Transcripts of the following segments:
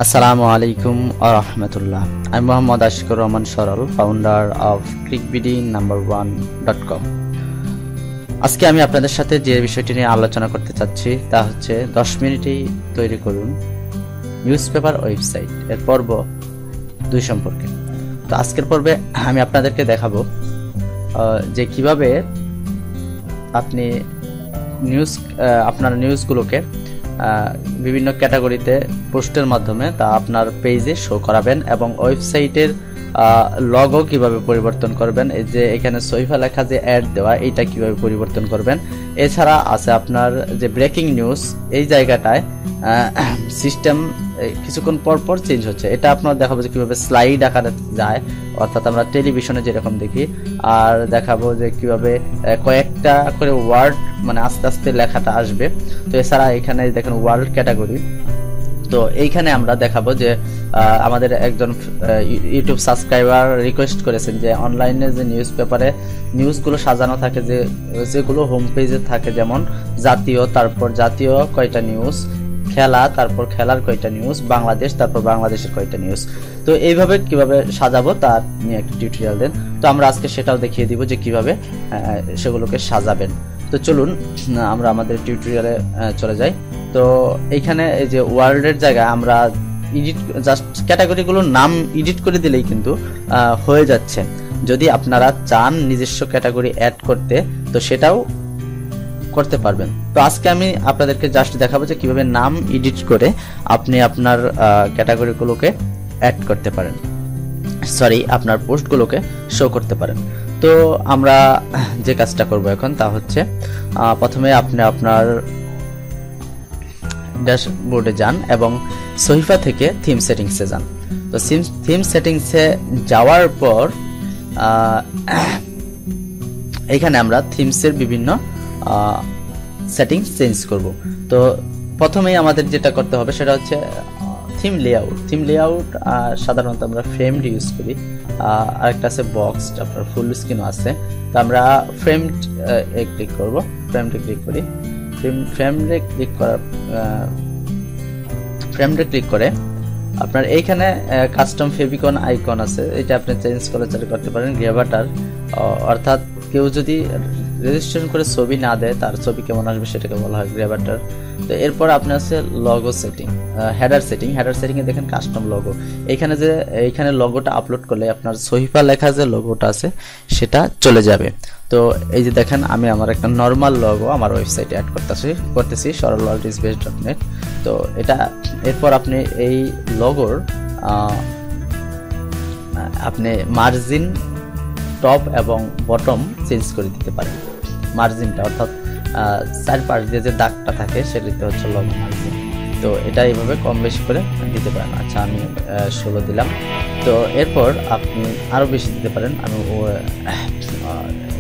আসসালামু আলাইকুম রাহমাতুল্লাহ। আমি মোহাম্মদ আশিকুর রহমান সরল, ফাউন্ডার অফ ক্রিকবিডি No.1.com। আজকে আমি আপনাদের সাথে যে বিষয়টি নিয়ে আলোচনা করতে চাচ্ছি তা হচ্ছে 10 মিনিটেই তৈরি করুন নিউজ পেপার ওয়েবসাইট এর পর্ব 2 সম্পর্কে। তো আজকের পর্বে আমি আপনাদেরকে দেখাবো যে কিভাবে আপনি আপনার নিউজগুলোকে বিভিন্ন ক্যাটাগরিতে পোস্টের মাধ্যমে তা আপনার পেজে শো করাবেন এবং ওয়েবসাইটের লগো কিভাবে পরিবর্তন করবেন, এই যে এখানে সহিফা লেখা যে অ্যাড দেওয়া এইটা কিভাবে পরিবর্তন করবেন। এছাড়া আছে আপনার যে ব্রেকিং নিউজ, এই জায়গাটায় সিস্টেম কিছুক্ষণ পর পর চেঞ্জ হচ্ছে, এটা আপনার দেখাবো যে কিভাবে স্লাইড আকারে যায়, অর্থাৎ আমরা টেলিভিশনে যেরকম দেখি। আর দেখাবো যে কিভাবে কয়েকটা করে ওয়ার্ড মানে আস্তে আস্তে লেখাটা আসবে। তো এছাড়া এখানে দেখেন ওয়ার্ল্ড ক্যাটাগরি, তো এইখানে আমরা দেখাবো যে আমাদের একজন ইউটিউব সাবস্ক্রাইবার রিকোয়েস্ট করেছেন যে অনলাইনে যে নিউজ পেপারে নিউজগুলো সাজানো থাকে, যেগুলো হোম পেজে থাকে, যেমন জাতীয়, তারপর জাতীয় কয়টা নিউজ, খেলা, তারপর খেলার কয়টা নিউজ, বাংলাদেশ, তারপর বাংলাদেশের কয়টা নিউজ। তো এইভাবে কিভাবে সাজাবো তার নিয়ে একটা টিউটোরিয়াল দেন। তো আমরা আজকে সেটাও দেখিয়ে দিব যে কিভাবে সেগুলোকে সাজাবেন। তো চলুন আমরা আমাদের টিউটোরিয়ালে চলে যাই। তো এইখানে এই যে ওয়ার্ল্ডের জায়গায় আমরা জাস্ট ক্যাটাগরিগুলোর নাম এডিট করে দিলেই কিন্তু হয়ে যাচ্ছে। যদি আপনারা চান নিজস্ব ক্যাটাগরি অ্যাড করতে, তো সেটাও করতে পারবেন। তো আজকে আমি আপনাদেরকে জাস্ট দেখাবো যে কিভাবে নাম এডিট করে আপনি আপনার ক্যাটাগরিগুলোকে অ্যাড করতে পারেন, আপনার পোস্টগুলোকে শো করতে পারেন। তো আমরা যে কাজটা করব এখন তা হচ্ছে প্রথমে আপনি আপনার ড্যাশবোর্ডে যান এবং সহিফা থেকে থিম সেটিংসে যান। তো থিম সেটিংসে যাওয়ার পর এখানে আমরা থিমসের বিভিন্ন সেটিংস চেঞ্জ করব। তো প্রথমেই আমাদের যেটা করতে হবে সেটা হচ্ছে থিম লেআউট সাধারণত আমরা ফ্রেমড ইউজ করি, আরেকটা আছে বক্স, আপনার ফুল স্ক্রিনও আছে। তো আমরা ফ্রেমড ক্লিক করব, ফ্রেমডে ক্লিক করে আপনার এইখানে কাস্টম ফেভিকন আইকন আছে, এটা আপনি চেঞ্জ করতে পারেন। গ্রেভাটার, অর্থাৎ কেউ যদি রেজিস্ট্রেশন করে ছবি না দেয় তার ছবি কেমন আসবে সেটাকে বলা হয় গ্রেভাটার। তো এরপর আপনার আছে লগো সেটিং, হেডার সেটিংয়ে দেখেন কাস্টম লগো। এইখানে লগোটা আপলোড করলে আপনার সহিফা লেখা যে লগোটা আছে সেটা চলে যাবে। তো এই যে দেখেন আমি আমার একটা নর্মাল লগো আমার ওয়েবসাইটে অ্যাড করতেছি sorolworldisbest.net। তো এটা এরপর আপনি এই লগোর আপনি মার্জিন, টপ এবং বটম চেঞ্জ করে দিতে পারেন। মার্জিনটা অর্থাৎ চারপাশ দিয়ে যে দাগটা থাকে সেটাতে হচ্ছে লগো মার্জিন। তো এটা এইভাবে কম বেশি করে দিতে পারেন। আচ্ছা, আমি 16 দিলাম। তো এরপর আপনি আরও বেশি দিতে পারেন, আমি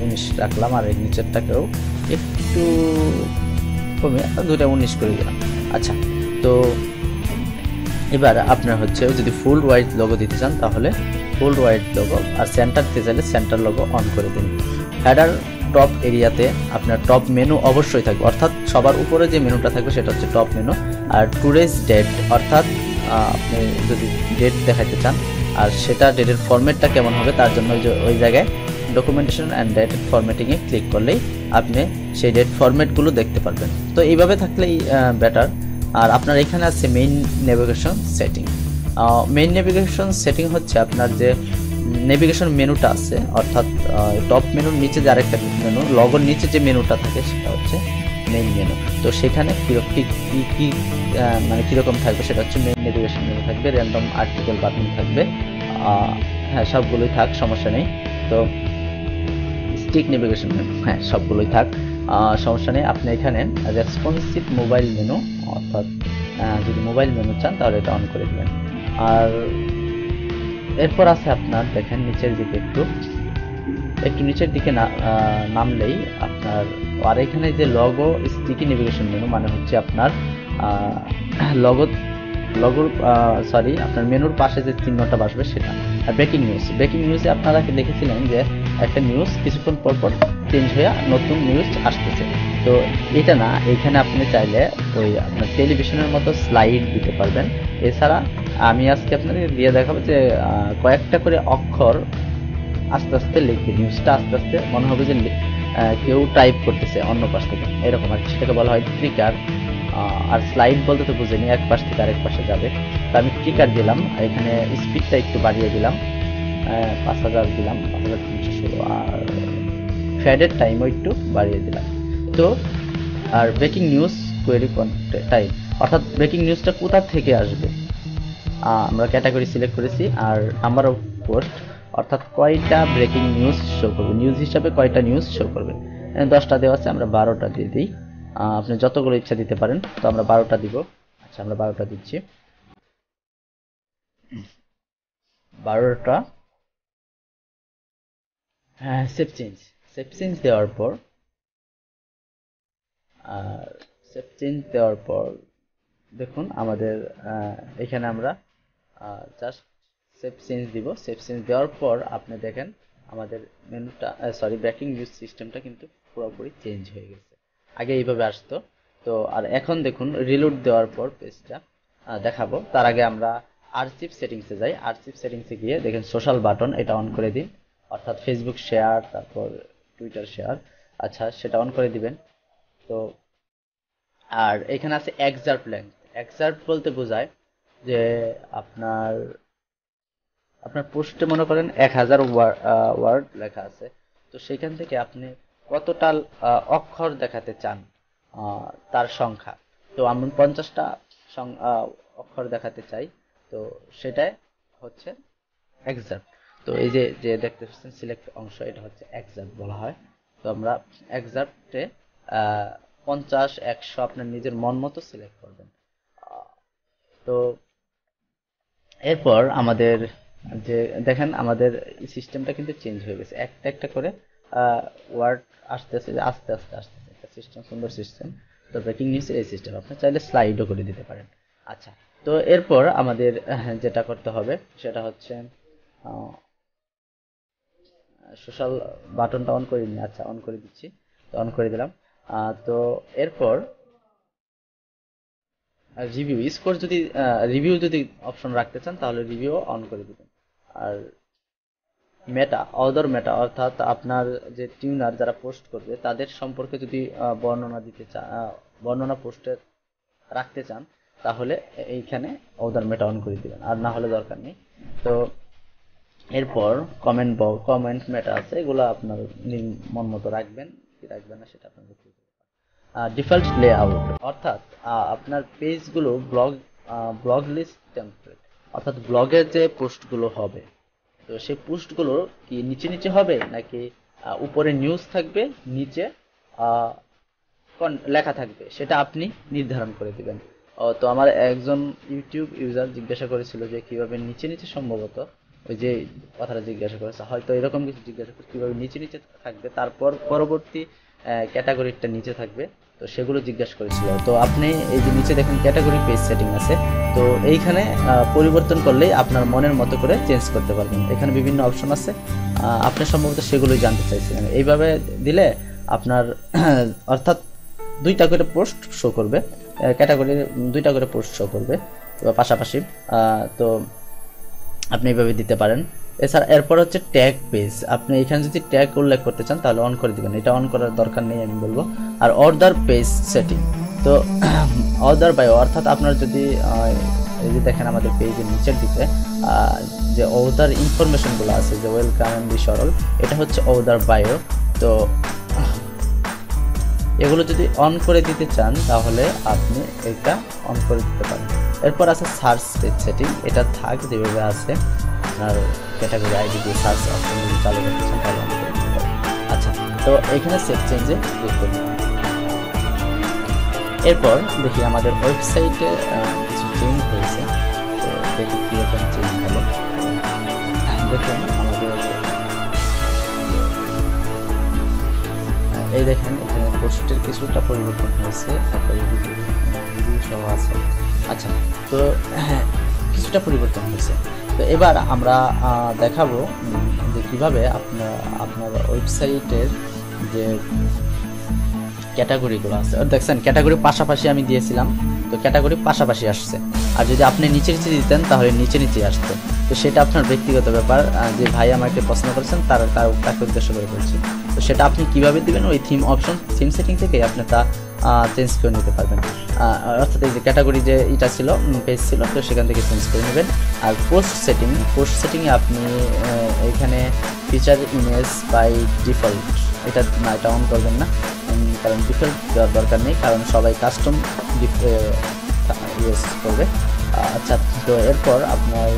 19 রাখলাম, আর এই নিচেরটাকেও একটু কমে 19 করে দিলাম। আচ্ছা, তো এবার আপনার হচ্ছে যদি ফুল হোয়াইট লোগো দিতে চান তাহলে ফুল হোয়াইট লোগো, আর সেন্টার দিতে চাইলে সেন্টার লোগো অন করে দিন। হেডার টপ এরিয়াতে আপনার টপ মেনু অবশ্যই থাকবে, অর্থাৎ সবার উপরে যে মেনুটা থাকবে সেটা হচ্ছে টপ মেনু। আর টুডেজ ডেট, অর্থাৎ আপনি যদি ডেট দেখাতে চান আর সেটা ডেটের ফরম্যাটটা কেমন হবে তার জন্য ওই জায়গায় ডকুমেন্টেশন অ্যান্ড ডেট ফরম্যাটিংয়ে ক্লিক করলেই আপনি সেই ডেট ফরম্যাটগুলো দেখতে পারবেন। তো এইভাবে থাকলেই বেটার। আর আপনার এখানে আছে মেইন নেভিগেশন সেটিং হচ্ছে আপনার যে নেভিগেশন মেনুটা আছে, অর্থাৎ টপ মেনুর নিচে যে আরেকটা মেনু, লগোর নিচে যে মেনুটা থাকে সেটা হচ্ছে মেইন মেনু। তো সেখানে মানে কীরকম থাকবে সেটা হচ্ছে মেইন নেভিগেশন মেনু থাকবে, র্যান্ডম আর্টিকেল বাটন থাকবে, হ্যাঁ সবগুলোই থাক, সমস্যা নেই। তো স্টিক নেভিগেশন মেনু, হ্যাঁ সবগুলোই থাক, সমস্যা নেই। আপনি এখানে রেসপন্সিভ মোবাইল মেনু, অর্থাৎ যদি মোবাইল মেনু চান তাহলে এটা অন করে দেবেন। আর এরপর আছে আপনার দেখেন নিচের দিকে একটু নিচের দিকে নামলেই আপনার, আর এখানে যে লগো স্টিকি নেভিগেশন মেনু মানে হচ্ছে আপনার আপনার মেনুর পাশে যে চিহ্নটা বসবে সেটা। আর ব্রেকিং নিউজে আপনারা দেখেছিলেন যে একটা নিউজ কিছুক্ষণ পর পর চেঞ্জ হয়ে নতুন নিউজ আসতেছে। তো এটা না, এখানে আপনি চাইলে ওই আপনার টেলিভিশনের মতো স্লাইড দিতে পারবেন। এছাড়া আমি আজকে আপনাদের দিয়ে দেখাবো যে কয়েকটা করে অক্ষর আস্তে আস্তে লিখবে, নিউজটা আস্তে আস্তে মনে হবে যে কেউ টাইপ করতেছে অন্য পাশ থেকে, এরকম আর কি। সেটাকে বলা হয় ট্রিকার। আর স্লাইড বলতে তো বুঝেনি, এক পাশ থেকে আরেক পাশে যাবে। তো আমি ট্রিকার দিলাম, এখানে স্পিডটা একটু বাড়িয়ে দিলাম, 5000 দিলাম, 5316। আর ফ্যাডের টাইমও একটু বাড়িয়ে দিলাম। তো আর ব্রেকিং নিউজ কোয়েরি টাইম, অর্থাৎ ব্রেকিং নিউজটা কোথা থেকে আসবে আমরা ক্যাটাগরি সিলেক্ট করেছি। আর নাম্বার অফ পোস্ট, অর্থাৎ কয়টা ব্রেকিং নিউজ শো করবে, নিউজ হিসাবে কয়টা নিউজ শো করবে। 10টা দেওয়া আছে, আমরা 12টা দিয়ে দিই। আপনি যতগুলো ইচ্ছা দিতে পারেন, তো আমরা 12টা দিব। আচ্ছা, আমরা 12টা দিচ্ছি। 12টা সেভ চেঞ্জ দেওয়ার পর, আর সেভ চেঞ্জ দেওয়ার পর দেখুন আমাদের এখানে আমরা জাস্ট সেভ চেঞ্জ দিব। সেভ চেঞ্জ দেওয়ার পর আপনি দেখেন আমাদের মেনুটা, সরি, ব্রেকিং নিউজ সিস্টেমটা কিন্তু পুরোপুরি চেঞ্জ হয়ে গেছে। আগে এইভাবে আসতো, তো আর এখন দেখুন রিলোড দেওয়ার পর পেজটা দেখাবো। তার আগে আমরা আর্চিভ সেটিংসে যাই। আর্চিভ সেটিংসে গিয়ে দেখেন সোশ্যাল বাটন, এটা অন করে দিন, অর্থাৎ ফেসবুক শেয়ার, তারপর টুইটার শেয়ার, আচ্ছা সেটা অন করে দিবেন। তো আর এখানে আছে এক্সার্প লেন্থ। এক্সার্প বলতে বোঝায় যে আপনার আপনার পোস্টে মনে করেন 1000 ওয়ার্ড লেখা আছে, তো সেখান থেকে আপনি কতটা অক্ষর দেখাতে চান তার সংখ্যা। তো আমি 50টা অক্ষর দেখাতে চাই, তো সেটাই হচ্ছে এক্সার্প। তো এই যে যে দেখতে পাচ্ছেন সিলেক্ট অংশ, এটা হচ্ছে এক্সার্প বলা হয়। তো আমরা এক্সার্পটে 50, 100 আপনার নিজের মন মতো সিলেক্ট করবেন। তো এরপর আমাদের যে দেখেন আমাদের সিস্টেমটা কিন্তু চেঞ্জ হয়ে গেছে, একটা একটা করে ওয়ার্ড আসতেছে, আস্তে আস্তে আসতেছে, একটা সিস্টেম, সুন্দর সিস্টেম। তো ব্রেকিং নিউজের এই সিস্টেম আপনি চাইলে স্লাইডও করে দিতে পারেন। আচ্ছা, তো এরপর আমাদের যেটা করতে হবে সেটা হচ্ছে সোশ্যাল বাটনটা অন করে নিই। আচ্ছা, অন করে দিচ্ছি, তো অন করে দিলাম। তো এরপর রিভিউ স্কোর, যদি রিভিউ যদি অপশন রাখতে চান তাহলে রিভিউ অন করে দিবেন। আর মেটা, অদর মেটা, অর্থাৎ আপনার যে টিউনার যারা পোস্ট করবে তাদের সম্পর্কে যদি বর্ণনা দিতে চান, বর্ণনা পোস্টে রাখতে চান, তাহলে এইখানে অদর মেটা অন করে দিবেন, আর না হলে দরকার নেই। তো এরপর কমেন্ট মেটা আছে, এগুলো আপনার মন মতো রাখবেন কি রাখবেন না সেটা আপনার ব্যক্তিগত। ডিফল্ট লেআউট, অর্থাৎ আপনার পেজগুলো ব্লগ লিস্ট টেমপ্লেট, অর্থাৎ ব্লগের যে পোস্টগুলো হবে, তো সেই পোস্টগুলো কি নিচে নিচে হবে নাকি উপরে নিউজ থাকবে, নিচে লেখা থাকবে, সেটা আপনি নির্ধারণ করে দিবেন। তো আমার একজন ইউটিউব ইউজার জিজ্ঞাসা করেছিল যে কিভাবে নিচে নিচে, সম্ভবত ওই যে কথাটা জিজ্ঞাসা করেছে, হয়তো এরকম কিছু জিজ্ঞাসা করছে কিভাবে নিচে নিচে থাকবে, তারপর পরবর্তী ক্যাটাগরিটা নিচে থাকবে, তো সেগুলো জিজ্ঞাসা করেছিল। তো আপনি এই যে নিচে দেখেন ক্যাটাগরি পেজ সেটিং আছে, তো এইখানে পরিবর্তন করলেই আপনার মনের মতো করে চেঞ্জ করতে পারবেন। এখানে বিভিন্ন অপশন আছে, আপনি সম্ভবত সেগুলোই জানতে চাইছিলেন। এইভাবে দিলে আপনার অর্থাৎ 2টা করে পোস্ট শো করবে, ক্যাটাগরির 2টা করে পোস্ট শো করবে পাশাপাশি। তো আপনি এইভাবে দিতে পারেন। এছাড়া এরপর হচ্ছে ট্যাগ পেজ, আপনি এখানে যদি ট্যাগ উল্লেখ করতে চান তাহলে অন করে দিবেন, এটা অন করার দরকার নেই আমি বলবো। আর অর্ডার পেজ সেটিং, তো অর্ডার বায়ো, অর্থাৎ আপনার যদি এই যে দেখেন আমাদের পেজের নিচের দিকে যে অর্ডার ইনফরমেশনগুলো আছে, যে ওয়েলকাম এন্ড বি সরল, এটা হচ্ছে অর্ডার বায়ো। তো এগুলো যদি অন করে দিতে চান তাহলে আপনি এটা অন করে দিতে পারেন। এরপর আছে সার্চ পেজ সেটিং, এটা থাক যেভাবে আছে, আপনার ক্যাটাগরি আইডি দিয়ে সার্চ অপশন যদি চালু করতে চান তাহলে অন করে দিতে পারেন। আচ্ছা, তো এখানে সেভ চেঞ্জে ক্লিক করুন। এরপর দেখি আমাদের ওয়েবসাইটে কিছু চেঞ্জ হয়েছে, তো দেখি কীরকম চেঞ্জ হলো। দেখুন আমাদের এই দেখেন এখানে পোস্টের কিছুটা পরিবর্তন হয়েছে, তারপরে রিভিউ সহ আছে। আচ্ছা, তো কিছুটা পরিবর্তন হয়েছে। তো এবার আমরা দেখাবো যে কিভাবে আপনার ওয়েবসাইটের যে ক্যাটাগরিগুলো আছে, দেখছেন ক্যাটাগরি পাশাপাশি আমি দিয়েছিলাম, তো ক্যাটাগরি পাশাপাশি আসছে। আর যদি আপনি নিচে নিচে দিতেন তাহলে নিচে নিচে আসতো। তো সেটা আপনার ব্যক্তিগত ব্যাপার, যে ভাই আমাকে প্রশ্ন করেছেন তাকে উদ্দেশ্য করে বলছি। তো সেটা আপনি কিভাবে দিবেন, ওই থিম অপশন, থিম সেটিং থেকে আপনি তা চেঞ্জ করে নিতে পারবেন। অর্থাৎ এই যে ক্যাটাগরি যে এটা ছিল, পেজ ছিল, তো সেখান থেকে চেঞ্জ করে নেবেন। আর পোস্ট সেটিংয়ে আপনি এখানে ফিচার ইমেজ বাই ডিফল্ট, এটা অন করবেন না, কারণ ডিফল্ট দেওয়ার দরকার নেই, কারণ সবাই কাস্টম ইউজ করবে। আচ্ছা, তো এরপর আপনার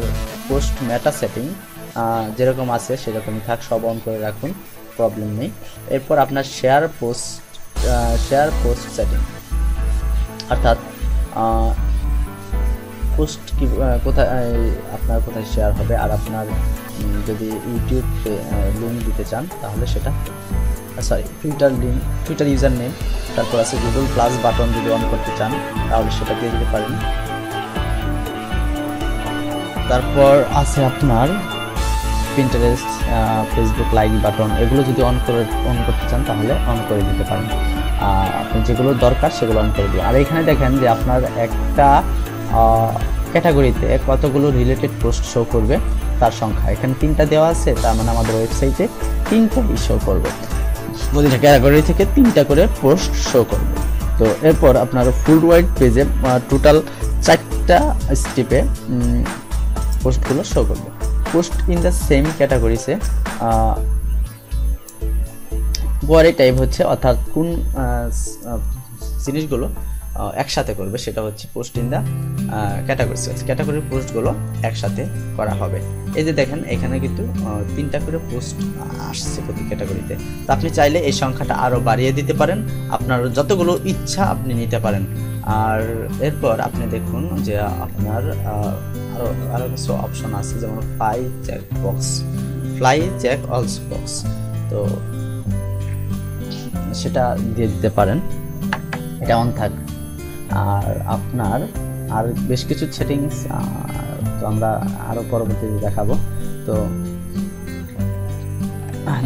পোস্ট মেটা সেটিং যেরকম আছে সেরকমই থাক, সব অন করে রাখুন, প্রবলেম নেই। এরপর আপনার শেয়ার পোস্ট সেটিং, অর্থাৎ পোস্ট কি কোথায় আপনার কোথায় শেয়ার হবে। আর আপনার যদি ইউটিউব লিঙ্ক দিতে চান তাহলে সেটা, সরি টুইটার ইউজার নেম, তারপর আছে গুগল প্লাস বাটন যদি অন করতে চান তাহলে সেটা দিয়ে দিতে পারেন। তারপর আছে আপনার পিন্টারেস্ট, ফেসবুক লাইক বাটন, এগুলো যদি অন করতে চান তাহলে অন করে দিতে পারেন। আপনি যেগুলো দরকার সেগুলো অন করে দিবেন। আর এখানে দেখেন যে আপনার একটা ক্যাটাগরিতে কতগুলো রিলেটেড পোস্ট শো করবে তার সংখ্যা, এখানে 3টা দেওয়া আছে, তার মানে আমাদের ওয়েবসাইটে 3টাই শো করবে, প্রতিটা ক্যাটাগরি থেকে 3টা করে পোস্ট শো করবে। তো এরপর আপনার ফুল ওয়াইড পেজে টোটাল 4টা স্টেপে পোস্টগুলো শো করবে। পোস্ট ইন দ্য সেম ক্যাটাগরিসে পরে টাইপ হচ্ছে, অর্থাৎ কোন জিনিসগুলো একসাথে করবে সেটা হচ্ছে পোস্ট ইন দ্য ক্যাটাগরির পোস্টগুলো একসাথে করা হবে। এই যে দেখেন এখানে কিন্তু 3টা করে পোস্ট আসছে প্রতি ক্যাটাগরিতে। তো আপনি চাইলে এই সংখ্যাটা আরও বাড়িয়ে দিতে পারেন, আপনার যতগুলো ইচ্ছা আপনি নিতে পারেন। আর এরপর আপনি দেখুন যে আপনার আরও কিছু অপশন আছে, যেমন ফ্লাই চেক অলস বক্স, তো সেটা দিয়ে দিতে পারেন, এটা অন থাক। আর আপনার আর বেশ কিছু সেটিংস তো আমরা আরও পরবর্তীতে দেখাবো। তো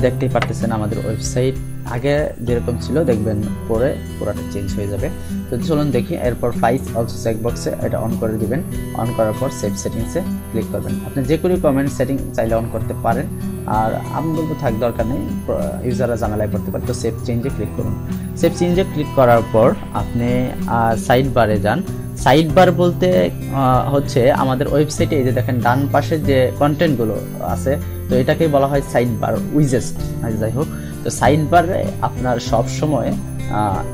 দেখতেই পারতেছেন আমাদের ওয়েবসাইট আগে যেরকম ছিল দেখবেন পরে পুরোটা চেঞ্জ হয়ে যাবে। তো চলুন দেখি। এরপর ফাইস অলসো চেকবক্সে এটা অন করে দিবেন, অন করার পর সেভ সেটিংসে ক্লিক করবেন। আপনি যে কোনো কমেন্ট সেটিং চাইলে অন করতে পারেন, আর আমি বলবো থাক দরকার নেই, ইউজাররা ঝামেলায় পড়তে পারে। তো সেভ চেঞ্জে ক্লিক করুন। সেভ চেঞ্জে ক্লিক করার পর আপনি সাইড বারে যান। সাইড বার বলতে হচ্ছে আমাদের ওয়েবসাইটে এই যে দেখেন ডান পাশে যে কন্টেন্টগুলো আছে, তো এটাকে বলা হয় সাইড বার উইজেস্ট, যাই হোক। তো সাইড বারে আপনার সব সময়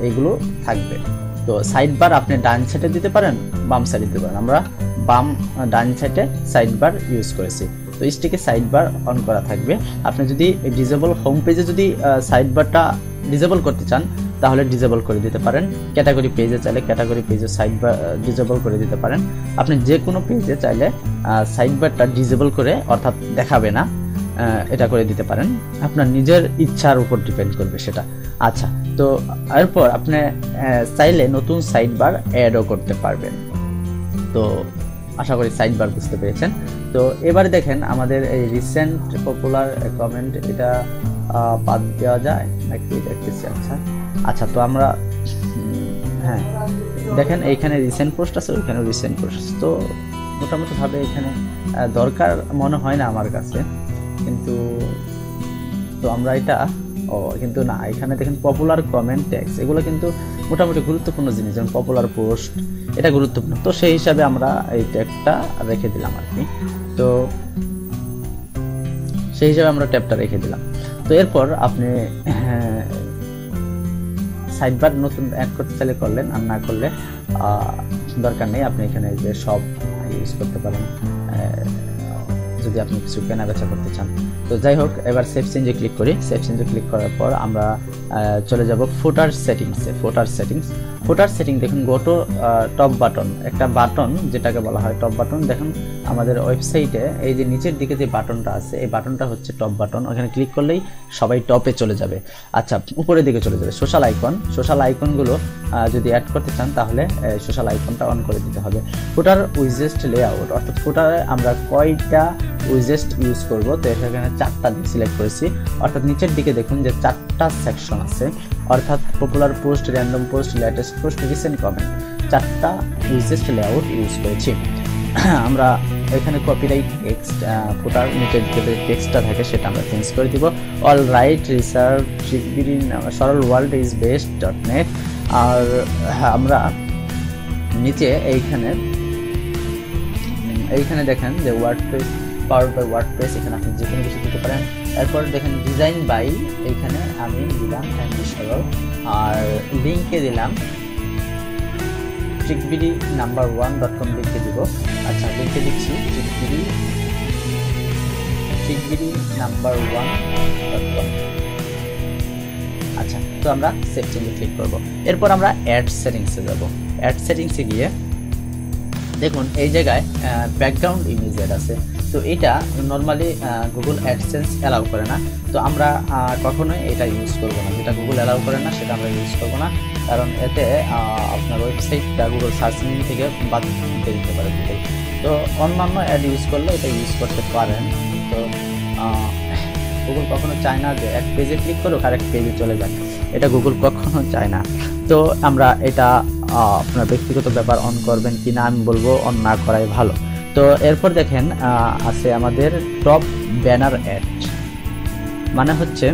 এগুলো থাকবে। তো সাইড বার আপনি ডান সাইডে দিতে পারেন, বাম সাইডে দিতে পারেন। আমরা ডান সাইডে সাইড বার ইউজ করেছি। তো স্টিকে সাইড বার অন করা থাকবে। আপনি যদি ডিসেবল হোম পেজে যদি সাইড বারটা ডিসেবল করতে চান তাহলে ডিসেবল করে দিতে পারেন। ক্যাটাগরি পেজে চাইলে ক্যাটাগরি পেজে সাইড বার ডিসেবল করে দিতে পারেন। আপনি যে কোনো পেজে চাইলে সাইড বারটা ডিসেবল করে, অর্থাৎ দেখাবে না, এটা করে দিতে পারেন। আপনার নিজের ইচ্ছার উপর ডিপেন্ড করবে সেটা। আচ্ছা, তো এরপর আপনি চাইলে নতুন সাইড বার অ্যাডও করতে পারবেন। তো আশা করি সাইড বার বুঝতে পেরেছেন। তো এবারে দেখেন আমাদের এই রিসেন্ট পপুলার কমেন্ট, এটা বাদ দেওয়া যায় নাকি দেখতেছি। আচ্ছা, তো আমরা হ্যাঁ দেখেন এইখানে রিসেন্ট পোস্ট আছে, ওইখানে রিসেন্ট পোস্ট, তো মোটামুটি ভাবে এখানে দরকার মনে হয় না আমার কাছে, কিন্তু তো আমরা এটা কিন্তু না, এখানে দেখেন পপুলার কমেন্ট ট্যাগস, এগুলো কিন্তু মোটামুটি গুরুত্বপূর্ণ জিনিস, যেমন পপুলার পোস্ট এটা গুরুত্বপূর্ণ। তো সেই হিসাবে আমরা এই ট্যাগটা রেখে দিলাম আর কি। তো সেই হিসাবে আমরা ট্যাগটা রেখে দিলাম। তো এরপর আপনি সাইড বার নতুন অ্যাড করতে চাইলে করলেন, আর না করলে দরকার নেই। আপনি এখানে যে সব ইউজ করতে পারেন যদি আপনি কিছু কেনা বেচা করতে চান। তো যাই হোক, এবার সেভ চেঞ্জে ক্লিক করি। সেভ চেঞ্জে ক্লিক করার পর আমরা চলে যাব ফুটার সেটিংসে। ফুটার সেটিং দেখুন, গোটো টপ বাটন, একটা বাটন যেটাকে বলা হয় টপ বাটন। দেখুন আমাদের ওয়েবসাইটে এই যে নিচের দিকে যে বাটনটা আছে, এই বাটনটা হচ্ছে টপ বাটন। ওখানে ক্লিক করলেই সবাই টপে চলে যাবে। আচ্ছা, উপরের দিকে চলে যাবে সোশ্যাল আইকনগুলো যদি অ্যাড করতে চান তাহলে সোশ্যাল আইকনটা অন করে দিতে হবে। ফুটার উইজেস্ট লেআউট, অর্থাৎ ফুটারে আমরা কয়টা উইজেট ইউজ করব। তো এখানে 4টা সিলেক্ট করেছি, অর্থাৎ নিচের দিকে দেখুন যে 4টা সেকশন আছে, অর্থাৎ popular post, random post, latest post, recent comment, 4টা উইজেট লেআউট ইউজ করেছি। আমরা এখানে কপিরাইট টেক্সট, ফুটার নিচের যে টেক্সটটা থাকে সেটা আমরা চেঞ্জ করে দিব। অল রাইট রিসার্চ সরল ওয়ার্ল্ড ইজ বেস্ট .net। আর আমরা নিচে এইখানে দেখেন যে ওয়ার্ডপ্রেস, পাওয়ার বাই ওয়ার্ডপ্রেস, এখানে আপনি যে কোনো কিছু দিতে পারেন। এরপর দেখেন ডিজাইন বাই, এইখানে আমি দিলাম এমডি সরল, আর লিঙ্কে দিলাম trickbd1.com লিখে দিব। আচ্ছা, লিখে দিচ্ছি trickbd1.com। আচ্ছা, তো আমরা সেভ চেঞ্জে ক্লিক করব। এরপর আমরা অ্যাড সেটিংসে যাব। অ্যাড সেটিংসে গিয়ে দেখুন এই জায়গায় ব্যাকগ্রাউন্ড ইমেজ অ্যাড আছে। তো এটা নর্মালি গুগল অ্যাডসেন্স অ্যালাউ করে না, তো আমরা কখনোই এটা ইউজ করব না। যেটা গুগল অ্যালাউ করে না সেটা আমরা ইউজ করব না, কারণ এতে আপনার ওয়েবসাইটটা গুগল সার্চ ইঞ্জিন থেকে বাদ দিতে পারে। তো অন্যান্য অ্যাড ইউজ করলে এটা ইউজ করতে পারেন। তো গুগল কখনো চায় না যে এক পেজে ক্লিক করুক আর এক পেজে চলে যাক, এটা গুগল কখনো চায় না। তো আমরা এটা আপনার ব্যক্তিগত ব্যাপার, অন করবেন কি না আমি বলবো অন না করাই ভালো। তো এরপর দেখেন আছে আমাদের টপ ব্যানার অ্যাড, মানে হচ্ছে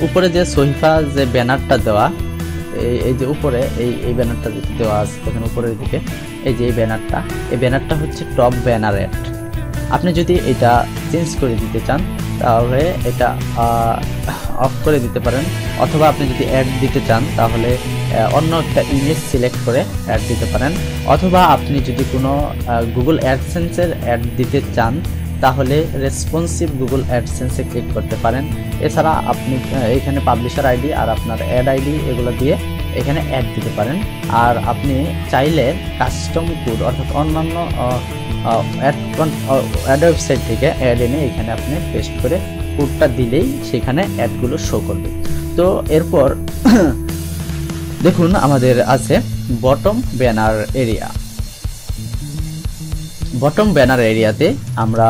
উপরে যে সহিফা যে ব্যানারটা দেওয়া, এই যে উপরে এই ব্যানারটা দেওয়া আছে দেখেন উপরের দিকে, এই যে এই ব্যানারটা হচ্ছে টপ ব্যানার অ্যাড। আপনি যদি এটা চেঞ্জ করে দিতে চান তাহলে এটা অফ করে দিতে পারেন, অথবা আপনি যদি অ্যাড দিতে চান তাহলে অন্য একটা ইমেজ সিলেক্ট করে অ্যাড দিতে পারেন, অথবা আপনি যদি কোনো গুগল অ্যাডসেন্সের অ্যাড দিতে চান তাহলে রেসপন্সিভ গুগল অ্যাডসেন্সে ক্লিক করতে পারেন। এছাড়া আপনি এখানে পাবলিশার আইডি আর আপনার অ্যাড আইডি এগুলো দিয়ে এখানে অ্যাড দিতে পারেন। আর আপনি চাইলে কাস্টম কোড, অর্থাৎ অন্যান্য অ্যাড ওয়েবসাইট থেকে অ্যাড এনে এখানে আপনি পেস্ট করে কোডটা দিলেই সেখানে অ্যাডগুলো শো করবে। তো এরপর দেখুন আমাদের আছে bottom banner area. Bottom banner এরিয়াতে আমরা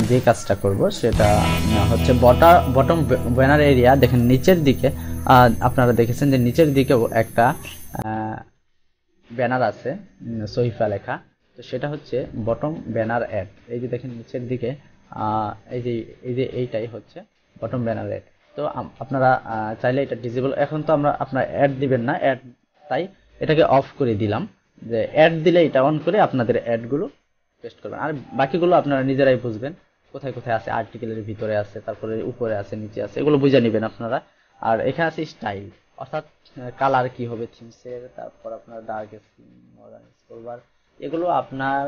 যে কাজটা করব সেটা হচ্ছে বটম ব্যানার এরিয়া। দেখেন নিচের দিকে আপনারা দেখেছেন যে নিচের দিকেও একটা ব্যানার আছে সহিফা লেখা, তো সেটা হচ্ছে বটম ব্যানার অ্যাড। এই যে দেখেন নিচের দিকে এইটাই হচ্ছে বটম ব্যানার অ্যাড। তো আপনারা চাইলে এটা ডিসেবল, এখন তো আপনার অ্যাড দিবেন না অ্যাড, তাই এটাকে অফ করে দিলাম, যে অ্যাড দিলে এটা অন করে আপনাদের অ্যাডগুলো পেস্ট করবেন। আর বাকিগুলো আপনারা নিজেরাই বুঝবেন কোথায় কোথায় আছে, আর্টিকেলের ভিতরে আছে, তারপরে উপরে আছে, নিচে আছে, এগুলো বুঝে নেবেন আপনারা। আর এখানে আছে স্টাইল, অর্থাৎ কালার কি হবে থিমসের, তারপর আপনার ডার্ক স্কিন, মডার্ন, স্কোরবার, এগুলো আপনার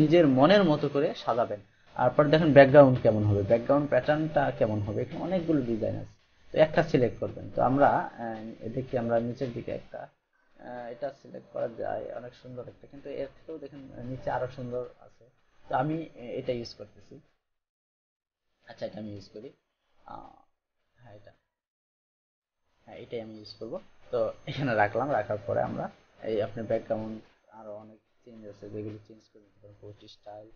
নিজের মনের মতো করে সাজাবেন। তারপর দেখেন ব্যাকগ্রাউন্ড কেমন হবে, ব্যাকগ্রাউন্ড প্যাটার্নটা কেমন হবে, এখানে অনেকগুলো ডিজাইন আছে, তো একটা সিলেক্ট করবেন। তো আমরা দেখি আমরা নিচের দিকে একটা এটা সিলেক্ট করা যায়, অনেক সুন্দর একটা, কিন্তু এর থেকেও দেখেন নিচে আরো সুন্দর আছে। তো আমি এটা ইউজ করতেছি। আচ্ছা, এটা আমি ইউজ করি। হ্যাঁ এটাই আমি ইউজ করব। তো এখানে রাখার পরে আমরা আপনার ব্যাকগ্রাউন্ড আরো অনেক চেঞ্জ আছে, যেগুলো চেঞ্জ করে দিতে পারেন, পোস্ট স্টাইল,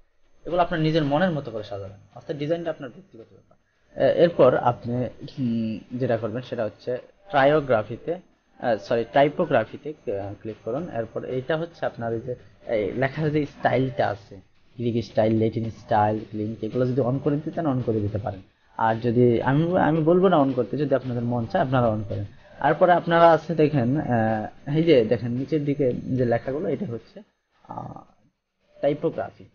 এগুলো আপনার নিজের মনের মতো করে সাজাবেন, অর্থাৎ ডিজাইনটা আপনার ব্যক্তিগত ব্যাপার। এরপর আপনি যেটা করবেন সেটা হচ্ছে টাইপোগ্রাফিতে ক্লিক করুন। এরপর এইটা হচ্ছে আপনার এই যে লেখার যে স্টাইলটা আছে, Greek style, Latin style, link, এগুলো যদি অন করে দিতে চান অন করে দিতে পারেন। আর যদি আমি বলবো না অন করতে, যদি আপনাদের মন চায় আপনারা অন করেন। তারপরে আপনারা আছে দেখেন এই যে দেখেন নিচের দিকে যে লেখাগুলো, এটা হচ্ছে টাইপোগ্রাফি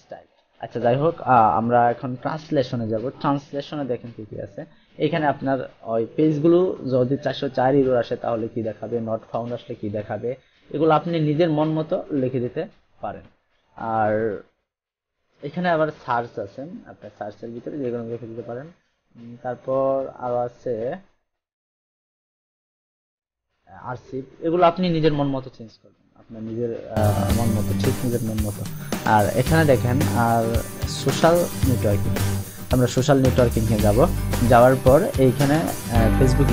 স্টাইল। আচ্ছা, যাই হোক, আমরা এখন ট্রান্সলেশনে যাব। ট্রান্সলেশনে দেখেন কি কি আছে। এখানে আপনার ওই পেজগুলো যদি 404 ইউরো আসে তাহলে কি দেখাবে, নট ফাউন্ড আসলে কি দেখাবে, এগুলো আপনি নিজের মন মতো লিখে দিতে পারেন। আর এখানে আবার সার্চ আছে, আপনার সার্চের ভিতরে যে কোনো লিখে দিতে পারেন। তারপর আরো আছে আরসিভ, এগুলো আপনি নিজের মন মতো চেঞ্জ করবেন, আপনার নিজের মন মতো, ঠিক নিজের মন মতো। আর এখানে দেখেন আর সোশ্যাল নেটওয়ার্কিং, আমরা সোশ্যাল নেটওয়ার্কিং এ যাব। যাওয়ার পর এইখানে ফেসবুক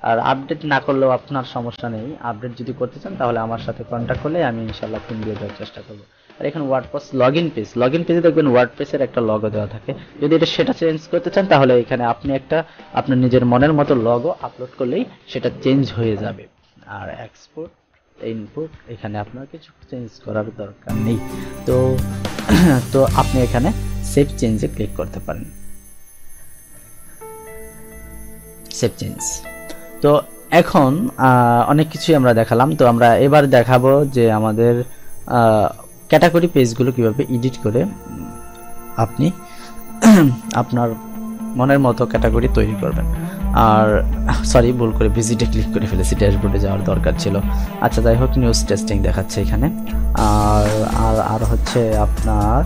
আর আপডেট না করলেও আপনার সমস্যা নেই, আপডেট যদি করতে চান তাহলে আমার সাথে কন্ট্যাক্ট করলে আমি ইনশাআল্লাহ থিম দিয়ে দেওয়ার চেষ্টা করব। আর এখানে ওয়ার্ডপ্রেস লগইন পেজে দেখবেন ওয়ার্ডপ্রেসের একটা লগো দেওয়া থাকে, যদি সেটা চেঞ্জ করতে চান তাহলে এখানে আপনি একটা আপনার নিজের মনের মতো লগো আপলোড করলেই সেটা চেঞ্জ হয়ে যাবে। আর এক্সপোর্ট ইনপুট এখানে আপনার কিছু চেঞ্জ করার দরকার নেই। তো তো আপনি এখানে সেভ চেঞ্জে ক্লিক করতে পারেন, সেভ চেঞ্জ। তো এখন অনেক কিছুই আমরা দেখালাম, তো আমরা এবার দেখাবো যে আমাদের ক্যাটাগরি পেজগুলো কিভাবে এডিট করে আপনি আপনার মনের মতো ক্যাটাগরি তৈরি করবেন। আর সরি, ভুল করে ভিজিটে ক্লিক করে ফেলেছি, ড্যাশবোর্ডে যাওয়ার দরকার ছিল। আচ্ছা যাই হোক, নিউজ টেস্টিং দেখাচ্ছে এখানে। আর হচ্ছে আপনার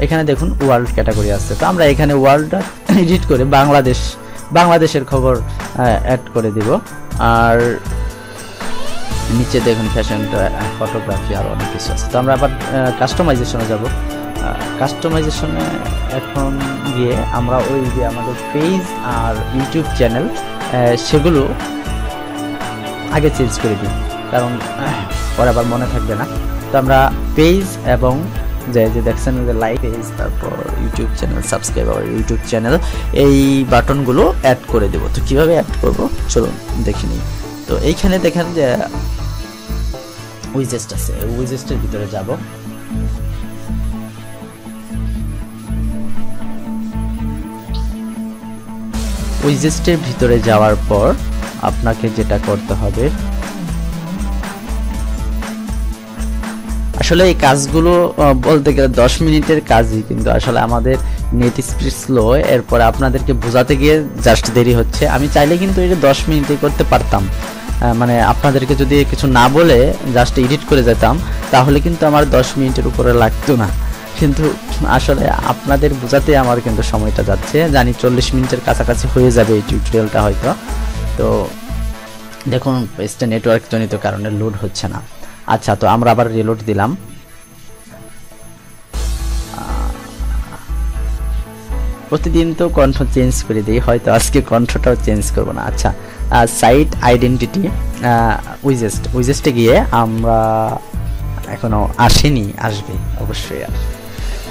এখানে দেখুন ওয়ার্ল্ড ক্যাটাগরি আছে, তো আমরা এখানে ওয়ার্ল্ডটা এডিট করে বাংলাদেশের খবর অ্যাড করে দিব। আর নিচে দেখুন ফ্যাশন, ফটোগ্রাফি, আর অনেক কিছু আছে। তো আমরা আবার কাস্টমাইজেশনে যাব। কাস্টমাইজেশনে এখন গিয়ে আমরা ওই যে আমাদের পেজ আর ইউটিউব চ্যানেল সেগুলো আগে চেঞ্জ করে দিই, কারণ পরে আবার মনে থাকবে না। তো আমরা পেজ এবং যে দেখছেন লাইক পেজ, তারপর YouTube channel, subscribe our YouTube channel, এই বাটনগুলো অ্যাড করে দেব। তো কিভাবে অ্যাড করব চলুন দেখে নিই। তো এইখানে দেখেন যে উইজেস্ট আছে, উইজেস্টের ভিতরে যাব। উইজেস্টের ভিতরে যাওয়ার পর আপনাকে যেটা করতে হবে, আসলে এই কাজগুলো বলতে গেলে 10 মিনিটের কাজই, কিন্তু আসলে আমাদের নেট স্পিড স্লো, এরপর আপনাদেরকে বোঝাতে গিয়ে জাস্ট দেরি হচ্ছে। আমি চাইলে কিন্তু এটা 10 মিনিটে করতে পারতাম, মানে আপনাদেরকে যদি কিছু না বলে জাস্ট এডিট করে যেতাম তাহলে কিন্তু আমার 10 মিনিটের উপরে লাগতো না, কিন্তু আসলে আপনাদের বোঝাতে আমার কিন্তু সময়টা যাচ্ছে। জানি 40 মিনিটের কাছাকাছি হয়ে যাবে এই টিউটোরিয়ালটা হয়তো। তো দেখুন পেজটা নেটওয়ার্ক জনিত কারণে লোড হচ্ছে না। আচ্ছা, তো আমরা আবার রিলোড দিলাম। প্রতিদিন তো কণ্ঠ চেঞ্জ করে দিই, হয়তো আজকে কণ্ঠটাও চেঞ্জ করব না। আচ্ছা, সাইট আইডেন্টিটি উইজেস্টে গিয়ে আমরা এখনো আসেনি, আসবে অবশ্যই আসবে।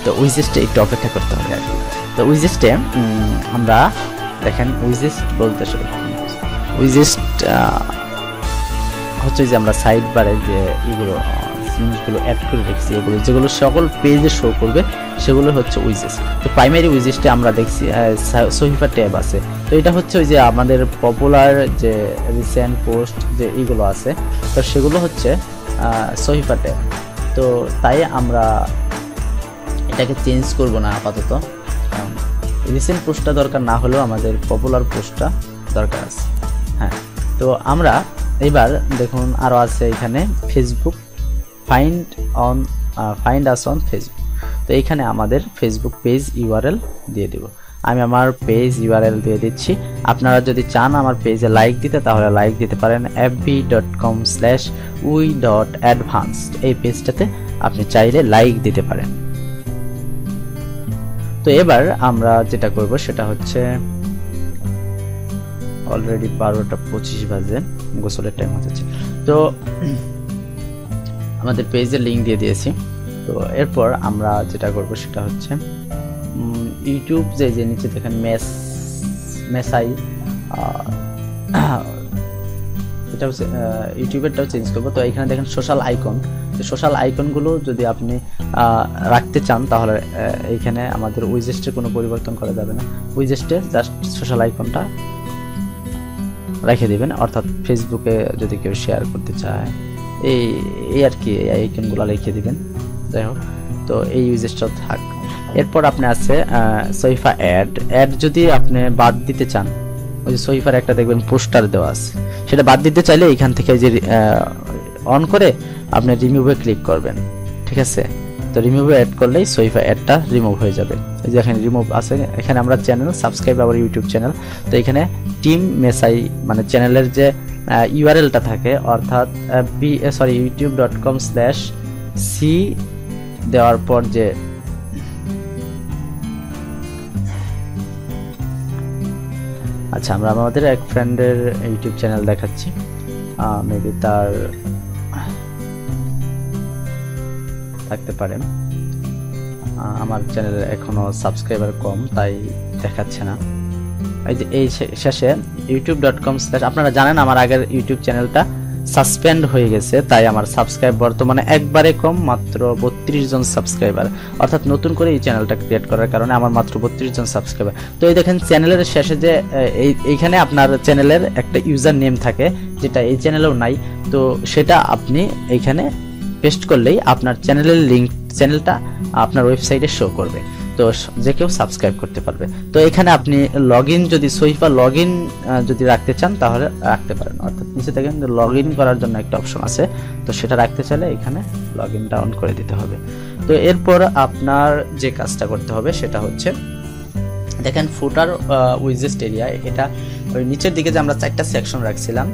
তো উইজেস্টে একটু অপেক্ষা করতে হবে আর কি। তো উইজেস্টে আমরা দেখেন, উইজেস্ট বলতে উইজেস্ট হচ্ছে যে আমরা সাইড বারে যে এগুলো জিনিসগুলো অ্যাড করে রেখেছি, এগুলো যেগুলো সকল পেজে শো করবে সেগুলো হচ্ছে উইজেস্ট। তো প্রাইমারি উইজেস্টে আমরা দেখছি সহিফা ট্যাব আছে, তো এটা হচ্ছে ওই যে আমাদের পপুলার যে রিসেন্ট পোস্ট যে এইগুলো আছে, তো সেগুলো হচ্ছে সহিফা ট্যাব। তো তাই আমরা এটাকে চেঞ্জ করব না আপাতত, রিসেন্ট পোস্টটা দরকার না হলেও আমাদের পপুলার পোস্টটা দরকার আছে। হ্যাঁ, তো আমরা এবার দেখুন আরও আছে এখানে Facebook, find us on Facebook. তো এইখানে আমাদের ফেসবুক পেজ ইউআরএল দিয়ে দেব। আমি আমার পেজ ইউআরএল দিয়ে দিচ্ছি। আপনারা যদি চান আমার পেজে লাইক দিতে তাহলে লাইক দিতে পারেন, fb.com/ui.advanced এই পেজটাতে আপনি চাইলে লাইক দিতে পারেন। তো এবার আমরা যেটা করব সেটা হচ্ছে, অলরেডি 12টা 25 বাজে, গোসলের টাইম হচ্ছে। তো আমাদের পেজের লিঙ্ক দিয়ে দিয়েছি। তো এরপর আমরা যেটা করব সেটা হচ্ছে ইউটিউব যে নিচে দেখেন মেসাই, এটা হচ্ছে ইউটিউবেরটাও চেঞ্জ করবো। তো এখানে দেখেন সোশ্যাল আইকন, সোশ্যাল আইকনগুলো যদি আপনি রাখতে চান তাহলে এইখানে আমাদের উইজেস্টের কোনো পরিবর্তন করা যাবে না, উইজেস্টে জাস্ট সোশ্যাল আইকনটা রেখে দিবেন। অর্থাৎ ফেসবুকে যদি কেউ শেয়ার করতে চায় এই আর কি, এই আইকনগুলো লিখে দিবেন। যাই হোক, তো এই ইউজেসটা থাক। এরপর আপনি আছে সহিফা অ্যাড যদি আপনি বাদ দিতে চান, ওই যে সহিফার একটা দেখবেন পোস্টার দেওয়া আছে, সেটা বাদ দিতে চাইলে এখান থেকে যে অন করে আপনি রিমুভে ক্লিক করবেন, ঠিক আছে? তো রিমুভে অ্যাড করলেই সহিফা অ্যাডটা রিমুভ হয়ে যাবে। এই যে এখানে রিমুভ আছে, এখানে আমরা channel subscribe our YouTube channel, তো এখানে টিম মেসাই মানে চ্যানেলের যে ইউআরএলটা থাকে, অর্থাৎ youtube.com/c দেওয়ার পর যে আচ্ছা, আমরা আমাদের এক ফ্রেন্ডের ইউটিউব চ্যানেল দেখাচ্ছি, মেবি তার থাকতে পারে। আমার চ্যানেলে এখনো সাবস্ক্রাইবার কম, তাই দেখাচ্ছে না। এই শেষে youtube.com/ আপনারা জানেন আমার আগের ইউটিউব চ্যানেলটা সাসপেন্ড হয়ে গেছে, তাই আমার সাবস্ক্রাইব বর্তমানে একবারে কম, মাত্র 32 জন সাবস্ক্রাইবার। অর্থাৎ নতুন করে এই চ্যানেলটা ক্রিয়েট করার কারণে আমার মাত্র 32 জন সাবস্ক্রাইবার। তো এই দেখেন চ্যানেলের শেষে যে এইখানে আপনার চ্যানেলের একটা ইউজার নেম থাকে, যেটা এই চ্যানেলেও নাই। তো সেটা আপনি এইখানে পেস্ট করলেই আপনার চ্যানেলের লিঙ্ক, চ্যানেলটা আপনার ওয়েবসাইটে শো করবে, তো যে কেউ সাবস্ক্রাইব করতে পারবে। তো এখানে আপনি লগইন, যদি সোইফা লগইন যদি রাখতে চান তাহলে রাখতে পারেন। অর্থাৎ নিচে দেখেন লগইন করার জন্য একটা অপশন আছে, তো সেটা রাখতে চাইলে এখানে লগইনটা অন করে দিতে হবে। তো এরপর আপনার যে কাজটা করতে হবে সেটা হচ্ছে, দেখেন ফুটার উইজেস্ট এরিয়া, এটা ওই নিচের দিকে যে আমরা 4টা সেকশন রাখছিলাম,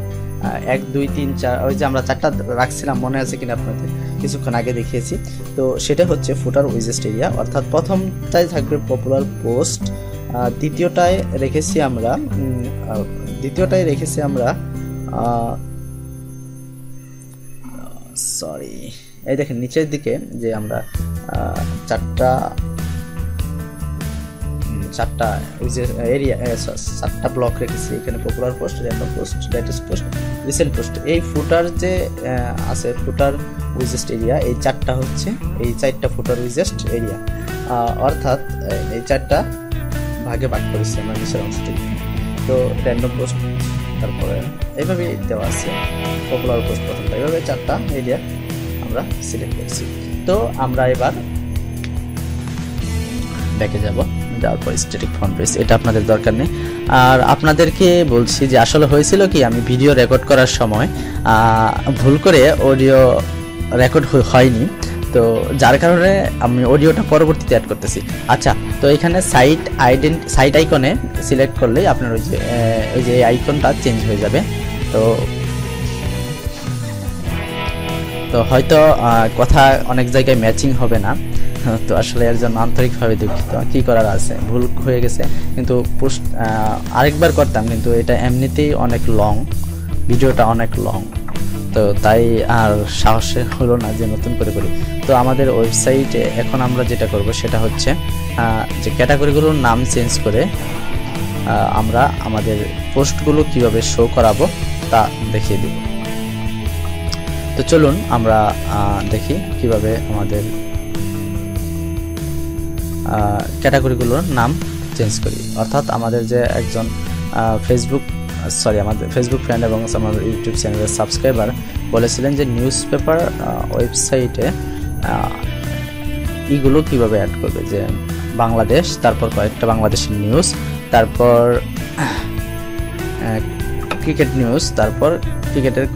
1 2 3 4, ওই যে আমরা 4টা রাখছিলাম, মনে আছে কিনা আপনাদের, কিছুক্ষণ আগে দেখিয়েছি। তো সেটা হচ্ছে ফুটার উইজেস্ট এরিয়া। অর্থাৎ প্রথমটায় থাকবে পপুলার পোস্ট, দ্বিতীয়টায় রেখেছি আমরা সরি, এই দেখেন নিচের দিকে যে আমরা চারটা এরিয়া, 7টা ব্লক রেখেছি। এখানে popular post, random post, latest post, recent post. এই ফুটার যে আছে, ফুটার উইজেস্ট এরিয়া, এই 4টা হচ্ছে, এই 4টা ফুটার উইজেস্ট এরিয়া। অর্থাৎ এই 4টা ভাগে ভাগ করেছি আমরা নিচের অংশটি। তো র্যান্ডম পোস্ট, তারপরে এইভাবে দেওয়া আছে পপুলার পোস্ট প্রথমটা, এইভাবে 4টা এরিয়া আমরা সিলেক্ট করছি। তো আমরা এবার ব্যাকে যাব, যাওয়ার পর স্ট্যাটিক ফ্রন্ট পেজ, এটা আপনাদের দরকার নেই। আর আপনাদেরকে বলছি যে আসলে হয়েছিল কি, আমি ভিডিও রেকর্ড করার সময় ভুল করে অডিও রেকর্ড হয়নি, তো যার কারণে আমি অডিওটা পরবর্তীতে অ্যাড করতেছি। আচ্ছা, তো এখানে সাইট আইকনে সিলেক্ট করলেই আপনার ওই যে আইকনটা চেঞ্জ হয়ে যাবে। তো হয়তো কথা অনেক জায়গায় ম্যাচিং হবে না, তো আসলে এর জন্য আন্তরিকভাবে দুঃখিত, কি করার আছে, ভুল হয়ে গেছে। কিন্তু পোস্ট আরেকবার করতাম, কিন্তু এটা এমনিতেই অনেক লং, ভিডিওটা অনেক লং, তো তাই আর সাহসে হলো না যে নতুন করে করি। তো আমাদের ওয়েবসাইটে এখন আমরা যেটা করব সেটা হচ্ছে যে ক্যাটাগরিগুলোর নাম চেঞ্জ করে আমরা আমাদের পোস্টগুলো কিভাবে শো করাবো তা দেখিয়ে দিব। তো চলুন আমরা দেখি কিভাবে আমাদের ক্যাটাগরিগুলোর নাম চেঞ্জ করি। অর্থাৎ আমাদের যে একজন আমাদের ফেসবুক ফ্রেন্ড এবং আমাদের ইউটিউব চ্যানেলের সাবস্ক্রাইবার বলেছিলেন যে নিউজ পেপার ওয়েবসাইটে এগুলো কিভাবে অ্যাড করবে, যে বাংলাদেশ, তারপর কয়েকটা বাংলাদেশের নিউজ, তারপর ক্রিকেট নিউজ, তারপর ক্রিকেটের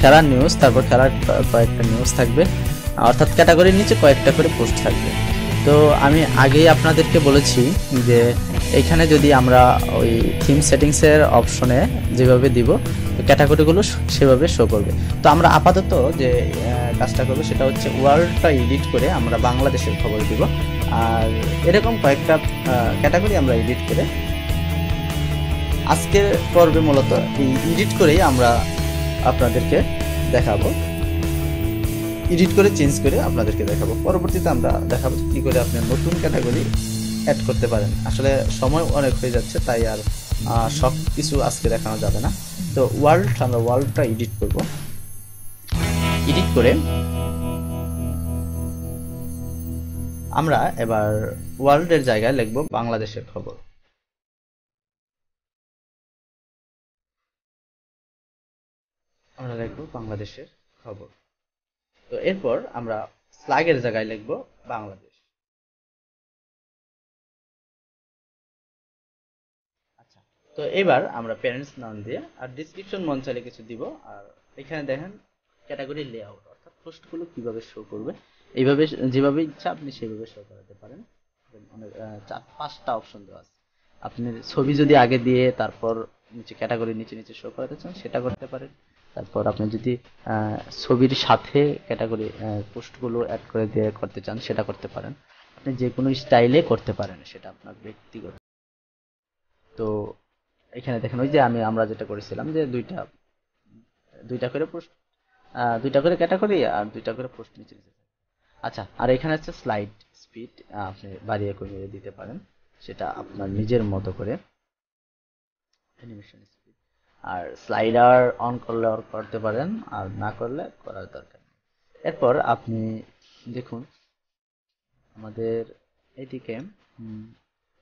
খেলার নিউজ, তারপর খেলার কয়েকটা নিউজ থাকবে। অর্থাৎ ক্যাটাগরির নিচে কয়েকটা করে পোস্ট থাকবে। তো আমি আগেই আপনাদেরকে বলেছি যে এখানে যদি আমরা ওই থিম সেটিংসের অপশনে যেভাবে দিব, ক্যাটাগরিগুলো সেভাবে শো করবে। তো আমরা আপাতত যে কাজটা করবো সেটা হচ্ছে ওয়ার্ল্ডটা এডিট করে আমরা বাংলাদেশের খবর দিব, আর এরকম কয়েকটা ক্যাটাগরি আমরা এডিট করে আজকের পর্বে মূলত এই এডিট করেই আমরা আপনাদেরকে দেখাবো, এডিট করে চেঞ্জ করে আপনাদেরকে দেখাবো। পরবর্তীতে আমরা দেখাবো কি করে আপনি নতুন ক্যাটাগরি অ্যাড করতে পারেন। আসলে সময় অনেক হয়ে যাচ্ছে, তাই আর সব কিছু আজকে দেখানো যাবে না। তো আমরা ওয়ার্ল্ডটা এডিট করব, এডিট করে আমরা এবার ওয়ার্ল্ডের জায়গায় লিখব বাংলাদেশের খবর। আমরা লিখব বাংলাদেশের খবর। তো এরপর আমরা স্ল্যাগের জায়গায় লিখব বাংলাদেশ। আচ্ছা, তো এবার আমরা প্যারেন্টস নাম দিয়ে আর ডেসক্রিপশন মন চাইলে কিছু দিব। আর এখানে দেখেন ক্যাটাগরি লেআউট, অর্থাৎ পোস্টগুলো কিভাবে শো করবে, এইভাবে যেভাবে ইচ্ছা আপনি সেভাবে শো করাতে পারেন। অনেক 4-5টা অপশন দেওয়া আছে। আপনি ছবি যদি আগে দিয়ে তারপর নিচে ক্যাটাগরি নিচে শো করাতে চান সেটা করতে পারেন। তারপর আপনি যদি ছবির সাথে ক্যাটাগরি পোস্টগুলো অ্যাড করে দিয়ে করতে চান সেটা করতে পারেন। আপনি যে কোনো স্টাইলে করতে পারেন, সেটা আপনার ব্যক্তিগত। তো এখানে দেখেন ওই যে আমরা যেটা করেছিলাম যে দুইটা করে পোস্ট, দুইটা করে ক্যাটাগরি আর দুইটা করে পোস্ট নিচে নিচে। আচ্ছা, আর এখানে হচ্ছে স্লাইড স্পিড, আপনি বাড়িয়ে কমিয়ে দিতে পারেন, সেটা আপনার নিজের মতো করে। অ্যানিমেশন স্পিড আর স্লাইডার অন করলে অন করতে পারেন, আর না করলে করার দরকার নেই। এরপর আপনি দেখুন আমাদের এদিকে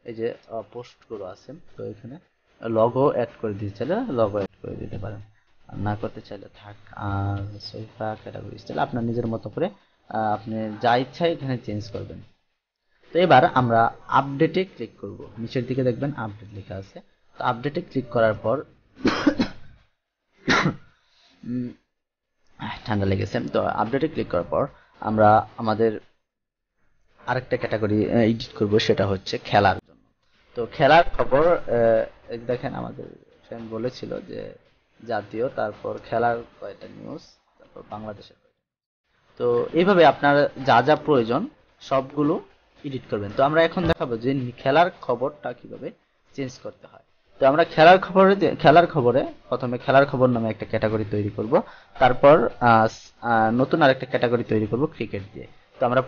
এই যে পোস্টগুলো আছে, তো এখানে লগো অ্যাড করে দিতে চাইলে লগো অ্যাড করে দিতে পারেন, আর না করতে চাইলে থাক। আর সোফা ক্যাটাগরি স্টাইল আপনার নিজের মতো করে আপনি যা ইচ্ছা এখানে চেঞ্জ করবেন। তো এবার আমরা আপডেটে ক্লিক করব, নিচের দিকে দেখবেন আপডেট লেখা আছে। তো আপডেটে ক্লিক করার পর ঠান্ডা লেগেছে, তো আপডেটে ক্লিক করার পর আমরা আমাদের আরেকটা ক্যাটাগরি এডিট করব, সেটা হচ্ছে খেলার জন্য। তো খেলার খবর দেখেন আমাদের ফ্রেন্ড বলেছিল যে জাতীয়, তারপর খেলার কয়টা নিউজ, তারপর বাংলাদেশের। তো এইভাবে আপনার যা যা প্রয়োজন সবগুলো এডিট করবেন। তো আমরা এখন দেখাবো যে খেলার খবরটা কিভাবে চেঞ্জ করতে হয়। তো আমরা খেলার খবরে প্রথমে খেলার খবর নামে একটা ক্যাটাগরি তৈরি করব, তারপর নতুন আরেকটা ক্যাটাগরি তৈরি করব ক্রিকেট দিয়ে। তো আমরা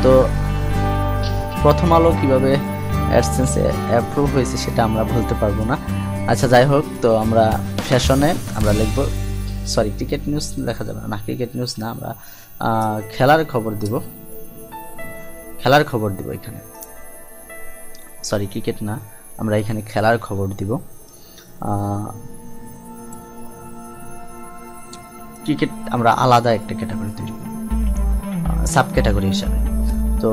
তো প্রথম আলো কিভাবে অ্যাডসেন্সে অ্যাপ্রুভ হয়েছে সেটা আমরা বলতে পারবো না। আচ্ছা যাই হোক, তো আমরা ফ্যাশনে আমরা লিখব, সরি ক্রিকেট নিউজ লেখা যাবে না, ক্রিকেট নিউজ না, আমরা খেলার খবর দিব, এখানে সরি ক্রিকেট না, আমরা এখানে খেলার খবর দিব। ক্রিকেট আমরা আলাদা একটা ক্যাটাগরি তৈরি করব সাব ক্যাটাগরি হিসাবে, তো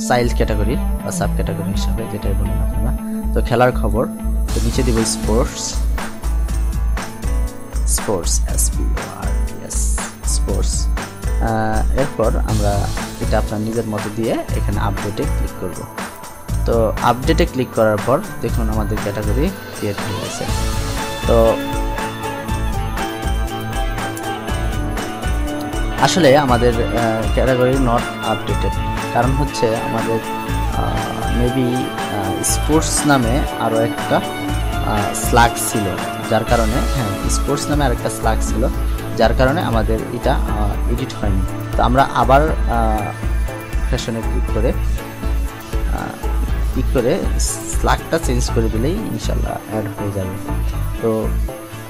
চাইল্ড ক্যাটাগরি বা সাব ক্যাটাগরি হিসাবে যেটাই বলেন আপনারা। তো খেলার খবর, তো নিচে দিব স্পোর্টস, স্পোর্টস। এরপর আমরা এটা আপনার নিজের মতো দিয়ে এখানে আপডেটে ক্লিক করব। তো আপডেটে ক্লিক করার পর দেখুন আমাদের ক্যাটাগরি ক্রিয়েট হয়ে গেছে। তো আসলে আমাদের ক্যাটাগরি নট আপডেটেড, কারণ হচ্ছে আমাদের মেবি স্পোর্টস নামে আরও একটা স্লাগ ছিল, যার কারণে স্পোর্টস নামে আরেকটা স্লাগ ছিল, যার কারণে আমাদের এটা এডিট হয়নি। তো আমরা আবার ফ্যাশনে ক্লিক করে স্লাগটা চেঞ্জ করে দিলেই ইনশাল্লাহ অ্যাড হয়ে যাবে। তো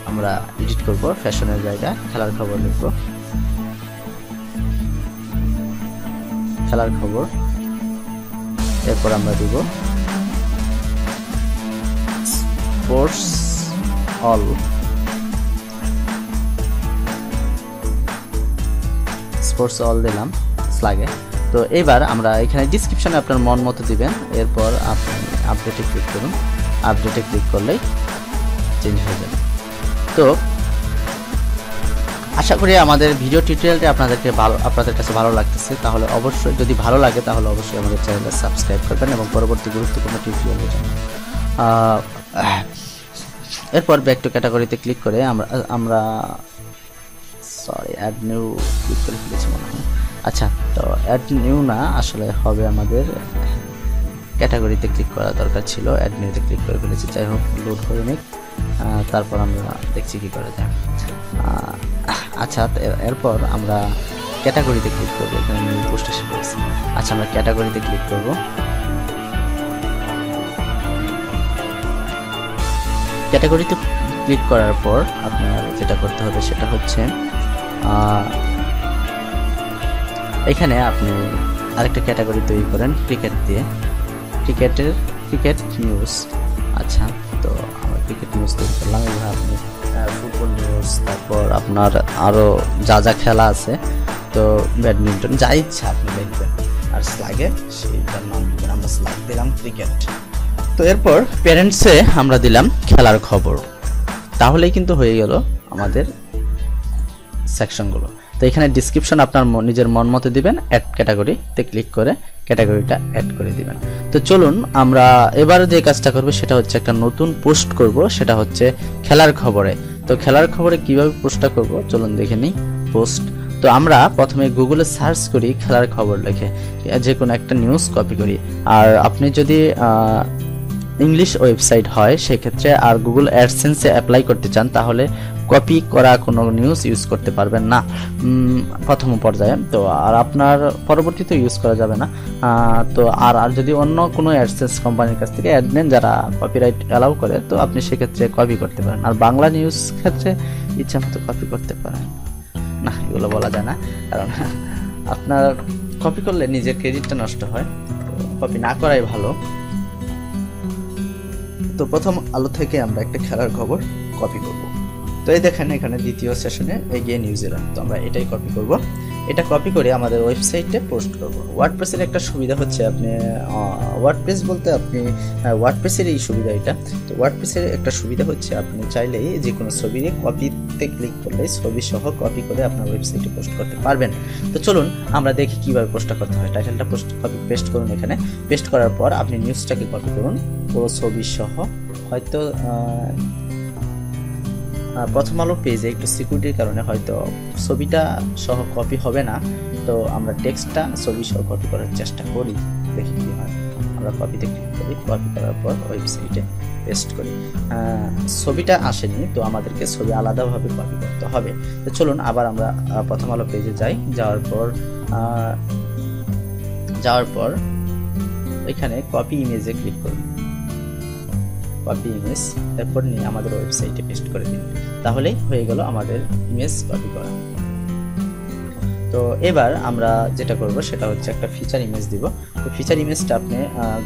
আমরা এডিট করব, ফ্যাশনের জায়গায় খেলার খবর লিখব, খেলার খবর। এরপর আমরা দিব স্পোর্টস অল দিলাম স্লাগে। তো এবার আমরা এখানে ডিসক্রিপশনে আপনার মন মতো দিবেন। এরপর আপনি আপডেটে ক্লিক করুন, আপডেটে ক্লিক করলেই চেঞ্জ হয়ে যাবে। তো আশা করি আমাদের ভিডিও টিউটোরিয়ালটি আপনাদের কাছে ভালো লাগতেছে। তাহলে অবশ্যই যদি ভালো লাগে তাহলে অবশ্যই আমাদের চ্যানেলটা সাবস্ক্রাইব করবেন এবং পরবর্তী গুরুত্বপূর্ণ টিউটোরিয়ালের জন্য। এরপর ব্যাক টু ক্যাটাগরিতে ক্লিক করে আমরা অ্যাড নিউ ক্লিক করে ফেলেছি মনে হয়। আচ্ছা, তো অ্যাড নিউ না, আসলে হবে আমাদের ক্যাটাগরিতে ক্লিক করা দরকার ছিল, অ্যাড নিউতে ক্লিক করে ফেলেছি। যাই হোক, লোড করে নিক, তারপর আমরা দেখছি কি করা যায়। আচ্ছা, এরপর আমরা ক্যাটাগরিতে ক্লিক করবো, এখানে নিউ পোস্ট এসে পড়েছে। আচ্ছা, আমরা ক্যাটাগরিতে ক্লিক করব। ক্যাটাগরিতে ক্লিক করার পর আপনার যেটা করতে হবে সেটা হচ্ছে এখানে আপনি আরেকটা ক্যাটাগরি তৈরি করেন ক্রিকেট দিয়ে, ক্রিকেট নিউজ। আচ্ছা, তো আমরা ক্রিকেট নিউজ তৈরি করলাম। এবার আপনি ফুটবল নিউজ, তারপর আপনার আরও যা যা খেলা আছে, তো ব্যাডমিন্টন, যা ইচ্ছা আপনি লিখবেন। আর স্ল্যাগে সেইটার নাম দিবেন, আমরা স্ল্যাগ দিলাম ক্রিকেট। তো এরপর প্যারেন্টসে আমরা দিলাম খেলার খবর। তাহলেই কিন্তু হয়ে গেল আমাদের সেকশনগুলো। তো এখানে ডিসক্রিপশন আপনার নিজের মন মতো দিবেন, অ্যাড ক্যাটাগরিতে ক্লিক করে ক্যাটাগরিটা অ্যাড করে দিবেন। তো চলুন আমরা এবার যে কাজটা করব সেটা হচ্ছে একটা নতুন পোস্ট করব, সেটা হচ্ছে খেলার খবরে। তো খেলার খবরে কিভাবে পোস্টটা করব চলুন দেখে নিই। পোস্ট, তো আমরা প্রথমে গুগলে সার্চ করি খেলার খবর লিখে, যে কোনো একটা নিউজ কপি করি। আর আপনি যদি ইংলিশ ওয়েবসাইট হয় সেক্ষেত্রে আর গুগল অ্যাডসেন্সে অ্যাপ্লাই করতে চান তাহলে কপি করা কোনো নিউজ ইউজ করতে পারবেন না প্রথম পর্যায়ে। তো আর আপনার পরবর্তীতে ইউজ করা যাবে না। তো আর যদি অন্য কোনো অ্যাডসেন্স কোম্পানির কাছ থেকে অ্যাড নেন যারা কপিরাইট অ্যালাউ করে, তো আপনি সেক্ষেত্রে কপি করতে পারেন। আর বাংলা নিউজ ক্ষেত্রে ইচ্ছা মতো কপি করতে পারেন না, এগুলো বলা যায় না, কারণ আপনার কপি করলে নিজের ক্রেডিটটা নষ্ট হয়, কপি না করাই ভালো। তো প্রথম আলো থেকে আমরা একটা খেলার খবর কপি করব। তো এই দেখেন এখানে দ্বিতীয় সেশনে এগিয়ে নিউজিল্যান্ড, তো আমরা এটাই কপি করব। এটা কপি করে আমাদের ওয়েবসাইটে পোস্ট করব। ওয়ার্ডপ্রেসের একটা সুবিধা হচ্ছে আপনি ওয়ার্ডপ্রেস বলতে আপনি ওয়ার্ডপ্রেসের এই সুবিধা এটা। তো ওয়ার্ডপ্রেসের একটা সুবিধা হচ্ছে আপনি চাইলেই যে কোনো ছবির কপিতে ক্লিক করলে ছবি সহ কপি করে আপনার ওয়েবসাইটে পোস্ট করতে পারবেন। তো চলুন আমরা দেখি কিভাবে পোস্টটা করতে হয়। টাইটেলটা কপি পেস্ট করুন, এখানে পেস্ট করার পর আপনি নিউজটাকে কপি করুন পুরো ছবি সহ। হয়তো প্রথম আলো পেজে একটু সিকিউরিটির কারণে হয়তো ছবিটা সহ কপি হবে না, তো আমরা টেক্সটটা ছবি সহ কপি করার চেষ্টা করি, দেখি কি হয়। আমরা কপিতে ক্লিক করি, কপি করার পর ওয়েবসাইটে পেস্ট করি। ছবিটা আসেনি, তো আমাদেরকে ছবি আলাদাভাবে কপি করতে হবে। তো চলুন আবার আমরা প্রথম আলো পেজে যাই। যাওয়ার পর এখানে কপি ইমেজে ক্লিক করুন, কপি ইমেজ, এরপর নিয়ে আমাদের ওয়েবসাইটে পেস্ট করে দিন, তাহলেই হয়ে গেল আমাদের ইমেজ কপি করা। তো এবার আমরা যেটা করব সেটা হচ্ছে একটা ফিচার ইমেজ দিব। তো ফিচার ইমেজটা আপনি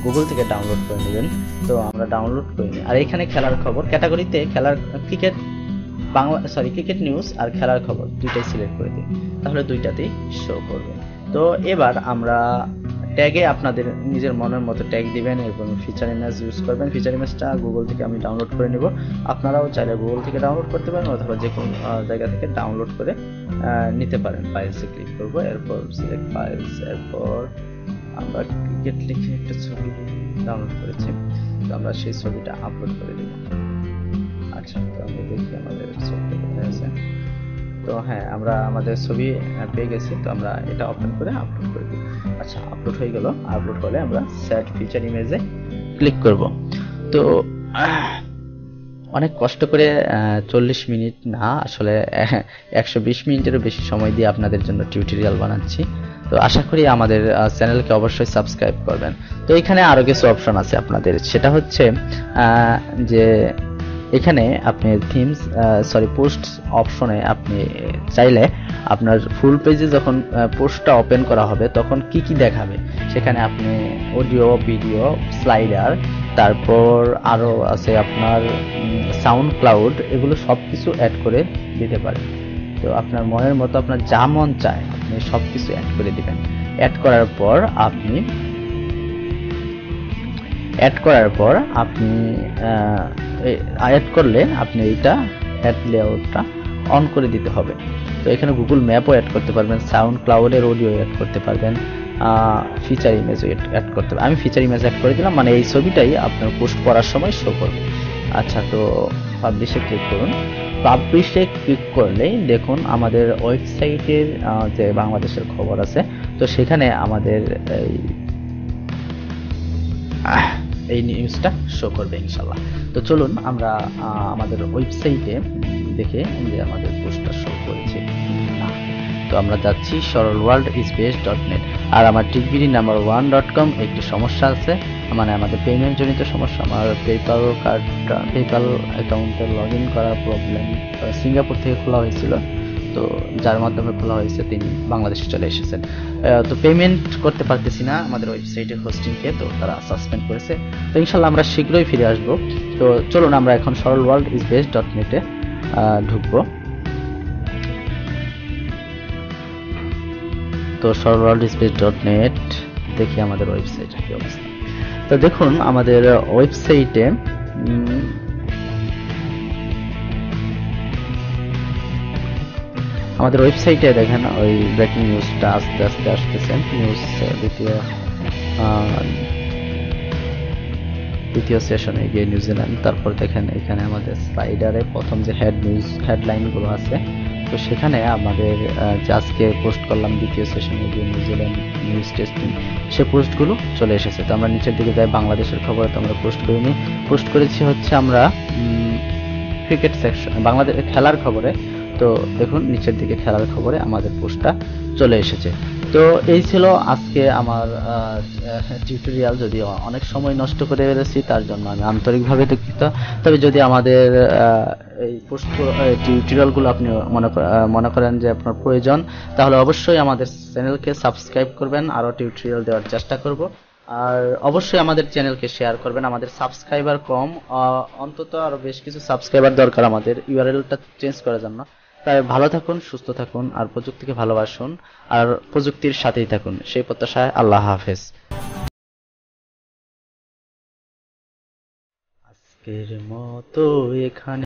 গুগল থেকে ডাউনলোড করে নেবেন। তো আমরা ডাউনলোড করে নিই। আর এখানে খেলার খবর ক্যাটাগরিতে ক্রিকেট নিউজ আর খেলার খবর দুইটাই সিলেক্ট করে দিন, তাহলে দুইটাতেই শো করবে। তো এবার আমরা ট্যাগে আপনাদের নিজের মনের মতো ট্যাগ দিবেন এবং ফিচার ইমেজ ইউজ করবেন। ফিচার ইমেজটা গুগল থেকে আমি ডাউনলোড করে নেব, আপনারাও চাইলে গুগল থেকে ডাউনলোড করতে পারেন অথবা যে কোনো জায়গা থেকে ডাউনলোড করে নিতে পারেন। ফাইলসে ক্লিক করব, এরপর সিলেক্ট ফাইলস, এরপর আমরা ক্রিকেট লিখে একটা ছবি ডাউনলোড করেছি, তো আমরা সেই ছবিটা আপলোড করে দেব। আচ্ছা, তো আমরা দেখি আমাদের ছবিটা কোথায় আছে। তো হ্যাঁ, আমরা আমাদের ছবি পেয়ে গেছি, তো আমরা এটা ওপেন করে আপলোড করে দিই। আচ্ছা, আপলোড হয়ে গেল। আপলোড হলে আমরা সেট ফিচার ইমেজে ক্লিক করব। তো অনেক কষ্ট করে 40 মিনিট না, আসলে 120 মিনিটেরও বেশি সময় দিয়ে আপনাদের জন্য টিউটোরিয়াল বানাচ্ছি। তো আশা করি আমাদের চ্যানেলকে অবশ্যই সাবস্ক্রাইব করবেন। তো এখানে আরো কিছু অপশন আছে আপনাদের, সেটা হচ্ছে যে এখানে আপনি পোস্ট অপশনে আপনি চাইলে আপনার ফুল পেজে যখন পোস্টটা ওপেন করা হবে তখন কি কি দেখাবে সেখানে আপনি অডিও, ভিডিও, স্লাইডার, তারপর আরো আছে আপনার সাউন্ড ক্লাউড, এগুলো সবকিছু অ্যাড করে দিতে পারেন। তো আপনার মনের মতো আপনার যা মন চায় আপনি সবকিছু অ্যাড করে দিবেন। অ্যাড করার পর আপনি অ্যাড করলে আপনি এইটা অ্যাড লেআউটটা অন করে দিতে হবে। তো এখানে গুগল ম্যাপও অ্যাড করতে পারবেন, সাউন্ড ক্লাউডের অডিও অ্যাড করতে পারবেন, ফিচার ইমেজও অ্যাড করতে পারবেন। আমি ফিচার ইমেজ অ্যাড করে দিলাম, মানে এই ছবিটাই আপনার পোস্ট করার সময় শো করবে। আচ্ছা, তো পাবলিশে ক্লিক করুন। পাবলিশে ক্লিক করলেই দেখুন আমাদের ওয়েবসাইটের যে বাংলাদেশের খবর আছে, তো সেখানে আমাদের এই নিউজটা শো করবে ইনশাল্লাহ। তো চলুন আমরা আমাদের ওয়েবসাইটে দেখে যে আমাদের পোস্টটা শো করেছে। তো আমরা যাচ্ছি sorolworldspace.net। আর আমার টিকবিডি নাম্বার 1.com একটি সমস্যা আছে, মানে আমাদের পেমেন্ট জনিত সমস্যা। আমার পেপ্যাল অ্যাকাউন্টে লগ ইন করার প্রবলেম, সিঙ্গাপুর থেকে খোলা হয়েছিল, তো যার মাধ্যমে খোলা হয়েছে তিনি বাংলাদেশে চলে এসেছেন। তো পেমেন্ট করতে পারতেছি না আমাদের ওয়েবসাইটের হোস্টিংকে, তো তারা সাসপেন্ড করেছে। তো ইনশাল্লাহ আমরা শীঘ্রই ফিরে আসবো। তো চলুন আমরা এখন sorolworldspace.net এ ঢুকবো। তো sorolworldspace.net দেখি আমাদের ওয়েবসাইটের কি অবস্থা। তো দেখুন আমাদের ওয়েবসাইটে দেখেন ওই ব্রেকিং নিউজটা আস্তে আস্তে আসতেছে। নিউজ দ্বিতীয় সেশনে গিয়ে নিউজিল্যান্ড, তারপর দেখেন এখানে আমাদের স্লাইডারে প্রথম যে হেডলাইনগুলো আছে, তো সেখানে আমাদের যে আজকে পোস্ট করলাম দ্বিতীয় সেশনে গিয়ে নিউজিল্যান্ড নিউজ টেস্টিং, সে পোস্টগুলো চলে এসেছে। তো আমরা নিচের দিকে যাই, বাংলাদেশের খবরে তো আমরা পোস্ট করিনি, পোস্ট করেছি হচ্ছে আমরা ক্রিকেট সেকশন, বাংলাদেশ খেলার খবরে। তো দেখুন নিচের দিকে খেলার খবরে আমাদের পোস্টটা চলে এসেছে। তো এই ছিল আজকে আমার টিউটোরিয়াল। যদি অনেক সময় নষ্ট করে ফেলেছি তার জন্য আমি আন্তরিকভাবে দুঃখিত। তবে যদি আমাদের এই পোস্ট টিউটোরিয়ালগুলো আপনি মনে করেন যে আপনার প্রয়োজন, তাহলে অবশ্যই আমাদের চ্যানেলকে সাবস্ক্রাইব করবেন, আরও টিউটোরিয়াল দেওয়ার চেষ্টা করব। আর অবশ্যই আমাদের চ্যানেলকে শেয়ার করবেন। আমাদের সাবস্ক্রাইবার কম, অন্তত আরো বেশ কিছু সাবস্ক্রাইবার দরকার আমাদের ইউআরএলটা চেঞ্জ করার জন্য। তাই ভালো থাকুন, সুস্থ থাকুন, আর প্রযুক্তিকে ভালোবাসুন, আর প্রযুক্তির সাথেই থাকুন, সেই প্রত্যাশায় আল্লাহ হাফেজ। আজকের মতো এখানে